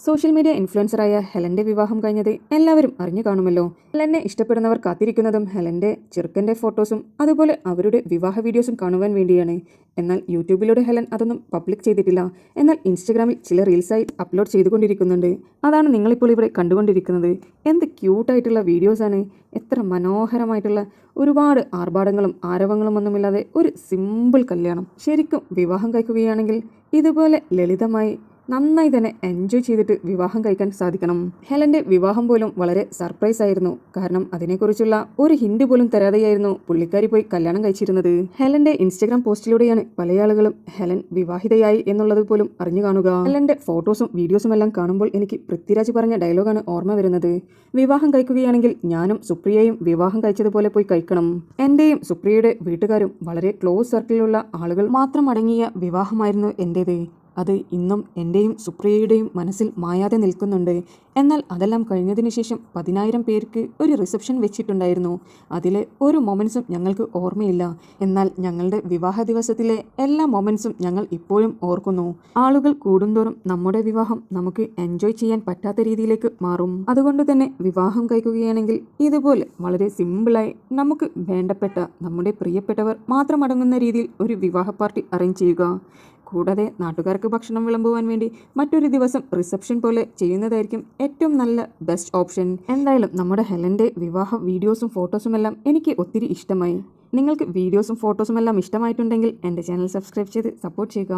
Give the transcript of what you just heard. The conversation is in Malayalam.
സോഷ്യൽ മീഡിയ ഇൻഫ്ലുവൻസറായ ഹെലന്റെ വിവാഹം കഴിഞ്ഞത് എല്ലാവരും അറിഞ്ഞു കാണുമല്ലോ. ഹെലനെ ഇഷ്ടപ്പെടുന്നവർ കാത്തിരിക്കുന്നതും ഹെലന്റെ ചെറുക്കന്റെ ഫോട്ടോസും അതുപോലെ അവരുടെ വിവാഹ വീഡിയോസും കാണുവാൻ വേണ്ടിയാണ്. എന്നാൽ യൂട്യൂബിലൂടെ ഹെലൻ അതൊന്നും പബ്ലിക് ചെയ്തിട്ടില്ല. എന്നാൽ ഇൻസ്റ്റഗ്രാമിൽ ചില റീൽസായി അപ്ലോഡ് ചെയ്തുകൊണ്ടിരിക്കുന്നുണ്ട്. അതാണ് നിങ്ങളിപ്പോൾ ഇവിടെ കണ്ടുകൊണ്ടിരിക്കുന്നത്. എന്ത് ക്യൂട്ടായിട്ടുള്ള വീഡിയോസാണ്! എത്ര മനോഹരമായിട്ടുള്ള, ഒരുപാട് ആർഭാടങ്ങളും ആരവങ്ങളും ഒന്നുമില്ലാതെ ഒരു സിമ്പിൾ കല്യാണം. ശരിക്കും വിവാഹം കഴിക്കുകയാണെങ്കിൽ ഇതുപോലെ ലളിതമായി നന്നായി തന്നെ എൻജോയ് ചെയ്തിട്ട് വിവാഹം കഴിക്കാൻ സാധിക്കണം. ഹെലന്റെ വിവാഹം പോലും വളരെ സർപ്രൈസ് ആയിരുന്നു. കാരണം അതിനെക്കുറിച്ചുള്ള ഒരു ഹിന്റ് പോലും തരാതെയായിരുന്നു പുള്ളിക്കാരി പോയി കല്യാണം കഴിച്ചിരുന്നത്. ഹെലന്റെ ഇൻസ്റ്റഗ്രാം പോസ്റ്റിലൂടെയാണ് പല ആളുകളും ഹെലൻ വിവാഹിതയായി എന്നുള്ളത് പോലും അറിഞ്ഞു കാണുക. ഹെലന്റെ ഫോട്ടോസും വീഡിയോസും എല്ലാം കാണുമ്പോൾ എനിക്ക് പൃഥ്വിരാജ് പറഞ്ഞ ഡയലോഗാണ് ഓർമ്മ വരുന്നത്. വിവാഹം കഴിക്കുകയാണെങ്കിൽ ഞാനും സുപ്രിയയും വിവാഹം കഴിച്ചതുപോലെ പോയി കഴിക്കണം. എന്റെയും സുപ്രിയയുടെ വീട്ടുകാരും വളരെ ക്ലോസ് സർക്കിളിലുള്ള ആളുകൾ മാത്രം അടങ്ങിയ വിവാഹമായിരുന്നു എന്റേത്. അത് ഇന്നും എൻ്റെയും സുപ്രിയയുടെയും മനസ്സിൽ മായാതെ നിൽക്കുന്നുണ്ട്. എന്നാൽ അതെല്ലാം കഴിഞ്ഞതിന് ശേഷം 10,000 പേർക്ക് ഒരു റിസപ്ഷൻ വെച്ചിട്ടുണ്ടായിരുന്നു. അതിലെ ഒരു മൊമെൻറ്റ്സും ഞങ്ങൾക്ക് ഓർമ്മയില്ല. എന്നാൽ ഞങ്ങളുടെ വിവാഹ ദിവസത്തിലെ എല്ലാ മൊമെൻറ്റ്സും ഞങ്ങൾ ഇപ്പോഴും ഓർക്കുന്നു. ആളുകൾ കൂടുന്തോറും നമ്മുടെ വിവാഹം നമുക്ക് എൻജോയ് ചെയ്യാൻ പറ്റാത്ത രീതിയിലേക്ക് മാറും. അതുകൊണ്ട് തന്നെ വിവാഹം കഴിക്കുകയാണെങ്കിൽ ഇതുപോലെ വളരെ സിമ്പിളായി നമുക്ക് വേണ്ടപ്പെട്ട നമ്മുടെ പ്രിയപ്പെട്ടവർ മാത്രം അടങ്ങുന്ന രീതിയിൽ ഒരു വിവാഹ പാർട്ടി അറേഞ്ച് ചെയ്യുക. കൂടാതെ നാട്ടുകാർക്ക് ഭക്ഷണം വിളമ്പുവാൻ വേണ്ടി മറ്റൊരു ദിവസം റിസപ്ഷൻ പോലെ ചെയ്യുന്നതായിരിക്കും ഏറ്റവും നല്ല ബെസ്റ്റ് ഓപ്ഷൻ. എന്തായാലും നമ്മുടെ ഹെലന്റെ വിവാഹ വീഡിയോസും ഫോട്ടോസും എല്ലാം എനിക്ക് ഒത്തിരി ഇഷ്ടമായി. നിങ്ങൾക്ക് വീഡിയോസും ഫോട്ടോസും എല്ലാം ഇഷ്ടമായിട്ടുണ്ടെങ്കിൽ എൻ്റെ ചാനൽ സബ്സ്ക്രൈബ് ചെയ്ത് സപ്പോർട്ട് ചെയ്യുക.